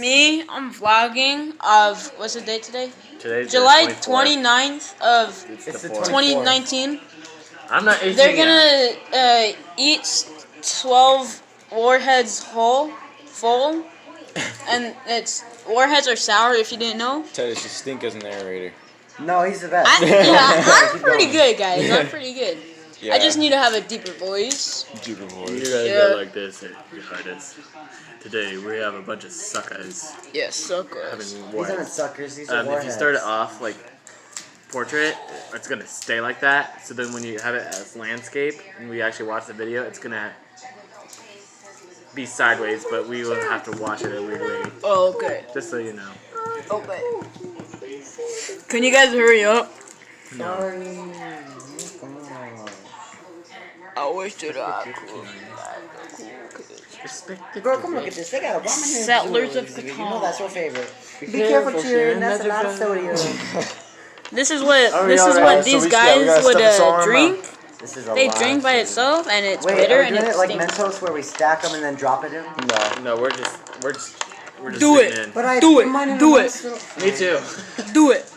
Me, I'm vlogging of, what's the date today? Today's July the 29th of It's the 2019. I'm not eating They're yet. gonna eat 12 warheads full, and it's warheads are sour if you didn't know. Titus, you stink as a narrator. No, he's the best. I'm pretty good, guys. I'm pretty good. Yeah. I just need to have a deeper voice. Deeper You voice. gotta Yeah. go like this, you hardest. Today we have a bunch of suckers Yes, so good. having These aren't warheads. suckers, these are If you warheads. start it off like portrait, it's gonna stay like that. So then when you have it as landscape and we actually watch the video, it's gonna be sideways, but we will have to watch it a weird way. Oh, okay. Just so you know. Okay. Can you guys hurry up? Sorry. I wish that I could. Girl, come look at this. They got a ramen here. Settlers of You know Catan. that's your favorite. Be careful, cheering. That's a lot of sodium. This is what Oh, this yeah, is right. what So these we gotta guys would step this on, drink. This is a They lot drink of by sodium. itself, and it's Wait, bitter are we and doing it it like stinks. Mentos where we stack them and then drop it in? No, we're just Do digging it. in. But I Do it. mine in Do a it. Mentos. Me too. Do it.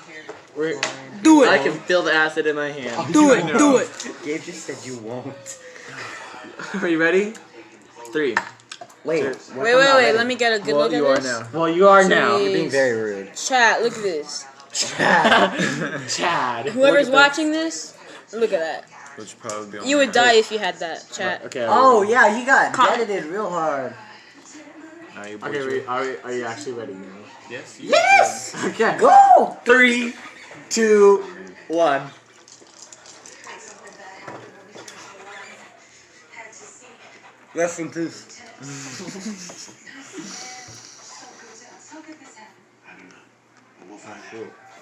We're, Do I it. can feel the acid in my hand. Do it. Do it. Gabe just said you won't. Are you ready? 3. Wait. Wait. Let me get a good look at this. Well, you are now. Jeez. You're being very rude. Chat, look at this. Chad. Whoever's watching this, look at that. Which probably be on You would the- die if you had that. Chat. Okay. Oh, yeah, you got Come. edited real hard. Now you Okay. butcher. Are you actually ready now? Yes. Yes! Okay. Go! 3, 2, 1. Rest in peace.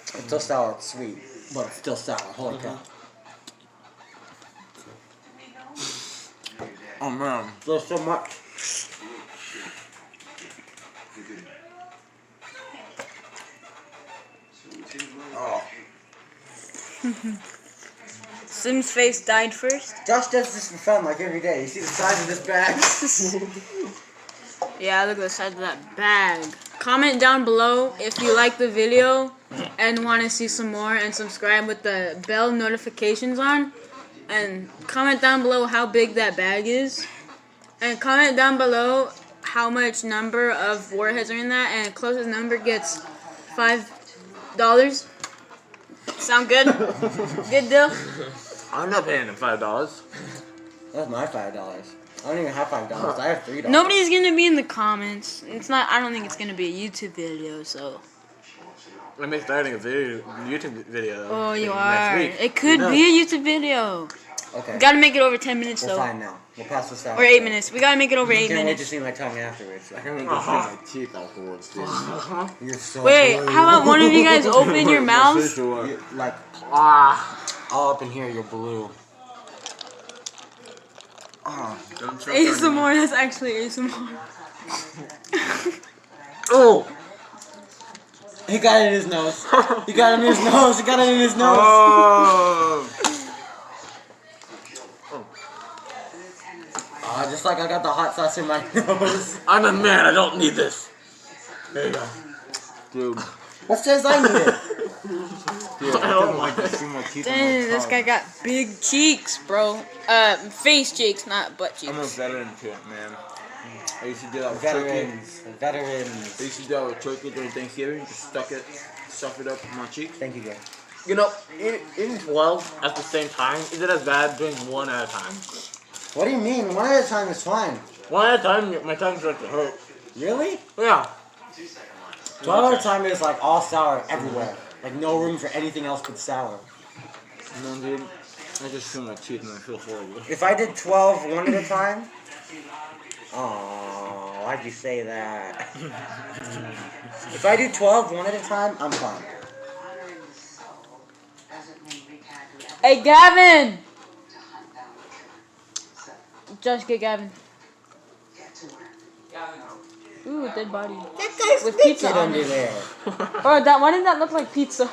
It's still sour, it's sweet, but it's still sour. Holy cow. Oh man. There's so much. Oh. Sim's face died first. Josh does this for fun like every day. You see the size of this bag? Yeah, look at the size of that bag. Comment down below if you like the video and want to see some more, and subscribe with the bell notifications on. And comment down below how big that bag is. And comment down below how much number of warheads are in that, and closest number gets $5. Sound good? Good deal? I'm not paying him $5. That's my $5. I don't even have $5. I have $3. Nobody's gonna be in the comments. It's not. I don't think it's gonna be a YouTube video. So. I'm starting a YouTube video. Oh, you next are. week. It could No. be a YouTube video. Okay. Gotta make it over 10 minutes We're though. fine now. We'll pass this out. Or 8 minutes. We gotta make it over 8 Can't wait to minutes. see my tongue afterwards. I can't even see my teeth afterwards, dude. You're so Wait, blue. how about one of you guys open your mouths? You- like Ah. all up in here, you're blue. Oh. Don't choke on me. ASMR, that's actually ASMR. Oh. He got it in his nose. He got it in his nose. He got it in his nose. Oh. Just like I got the hot sauce in my nose. I'm a man. I don't need this. There you go. Dude. What says I need it? Dude, I don't like to see my teeth on my Dang, this tongue. guy got big cheeks, bro. Face cheeks, not butt I'm a cheeks. veteran to it, man. I used to do that with turkey. Veterans. I used to do that with turkey during Thanksgiving. Just stuff it up in my cheeks. Thank you, guys. You know, eating 12 at the same time, is it as bad doing one at a time? What do you mean? One at a time is fine. One at a time, my tongue starts to hurt. Really? Yeah. 12 at a time is like all sour everywhere. Like no room for anything else but sour. No, dude. I just feel my teeth and I feel horrible. If I did 12 one at a time. Oh, why'd you say that? If I do 12 one at a time, I'm fine. Hey, Gavin! Josh, get Gavin. Ooh, dead body. That guy's With naked pizza on under it. there. Bro, why did that look like pizza?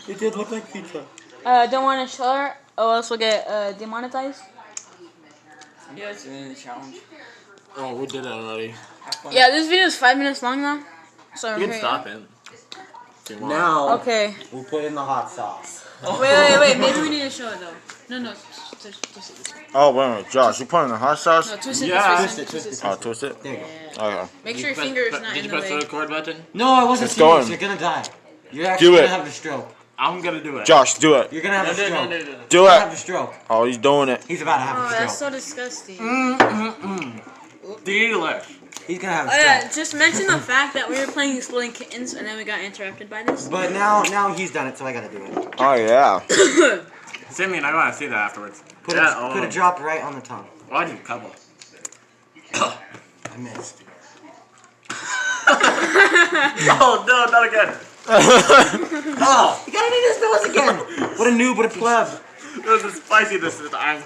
It did look like pizza. Don't want to share, or else we'll get demonetized. Yeah, it's in the challenge. Oh, we did that already. Yeah, this video is 5 minutes long now. So You can stop it. Now Okay. we put in the hot sauce. Wait. Maybe we need to show it though. No. Twist it this way. Oh, wait a minute, Josh, you putting the hot sauce? No, twist it Yeah. this way. Twist it. Oh, twist it? There you go. Okay. Make sure your finger is not Did in you the press the way. record button? No, I wasn't It's serious. going. You're gonna die. You're actually Do gonna it. have a stroke. I'm gonna do it. Josh, do it. You're gonna have a stroke. No. Do You're gonna have it. a stroke. Oh, he's doing it. He's about to have Oh, a that's stroke. so disgusting. Delish. He's gonna have a Oh stroke. yeah, just mention the fact that we were playing Exploding Kittens and then we got interrupted by this. But now he's done it, so I gotta do it. Oh, yeah. Simeon, I want to see that afterwards. Put Yeah, a drop right on the tongue. Well, I did a couple. I missed. Oh, no, not again. Oh, you gotta do this nose again. What a noob, what a pleb. It was the spiciness this time.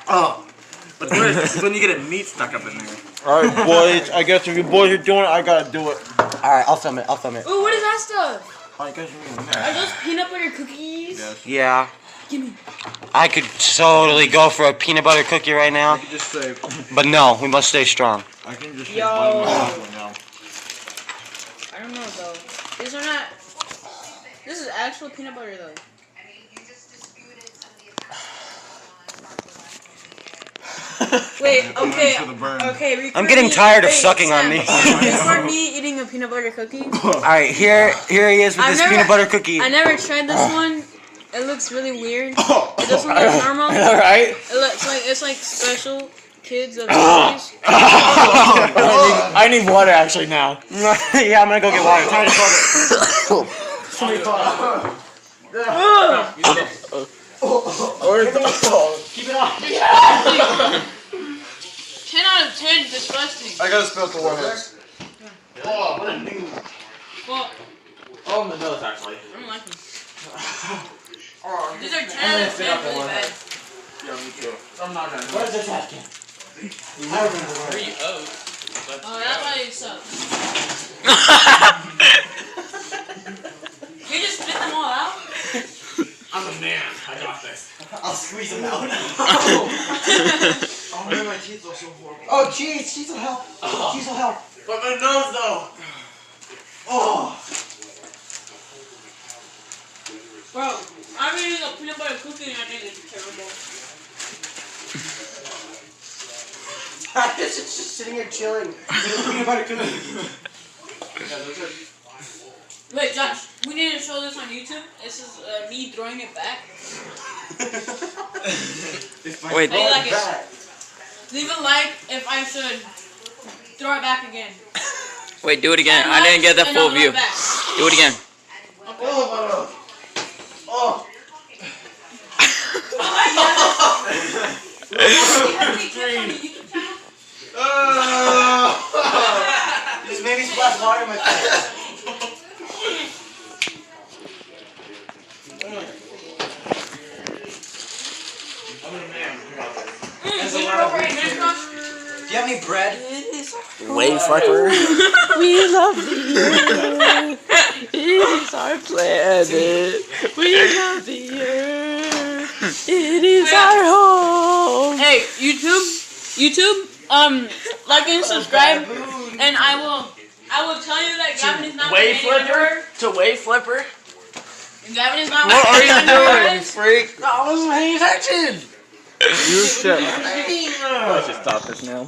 Oh. What's worse is when you get a meat stuck up in there. Alright, boys. I guess if you boys are doing it, I gotta do it. Alright, I'll film it. Ooh, what is that stuff? Oh, you guys are really Are those peanut butter cookies? Yeah. Give me. I could totally go for a peanut butter cookie right now. I can just say. But no, we must stay strong. I can just say. Yo. Button right now. I don't know though. These are not. This is actual peanut butter though. Wait, okay, for the burn. okay. record I'm getting me- tired of wait, sucking on Sam, these. Record me eating a peanut butter cookie. Alright, here he is with I've this never- peanut butter cookie. I never tried this one. It looks really weird. It doesn't look normal. Alright. It looks like it's like special kids of cookies. I need water actually now. Yeah, I'm gonna go get water. Time to call Keep it on. 10 out of 10, disgusting. I gotta spill the warheads. Oh, what a new. Well, Oh, in the nose actually. I don't like them. These are 10 out of 10 really bad. Yeah, me too. I'm not gonna. Where's the trash can? I remember where. Oh, that's why they suck. You just spit them all out? I'm a man. I got this. I'll squeeze them out. Oh man, my teeth are so horrible. Oh, jeez, cheese will help. Cheese will help. But my nose though. Oh. Bro, I'm eating a peanut butter cookie and I think it's terrible. This is just sitting here chilling with a peanut butter cookie. Wait, Josh, we need to show this on YouTube. This is me throwing it back. Wait, How do you like it? Leave a like if I should throw it back again. Wait, do it again. And I didn't get the and full I'll view. look back. Do it again. Oh. You have any tips on the YouTube channel? Just made me splash water in my face. Is it over at Hand Crush? Do you have any bread? Wave flipper. We love the earth. It is our planet. We love the earth. It is our home. Hey, YouTube, like and subscribe, and I will tell you that Gavin is not Wave with any flipper other- to wave flipper. Gavin is not What with are any you other doing, words. freak? I wasn't paying attention. You shit. Let's just stop this now.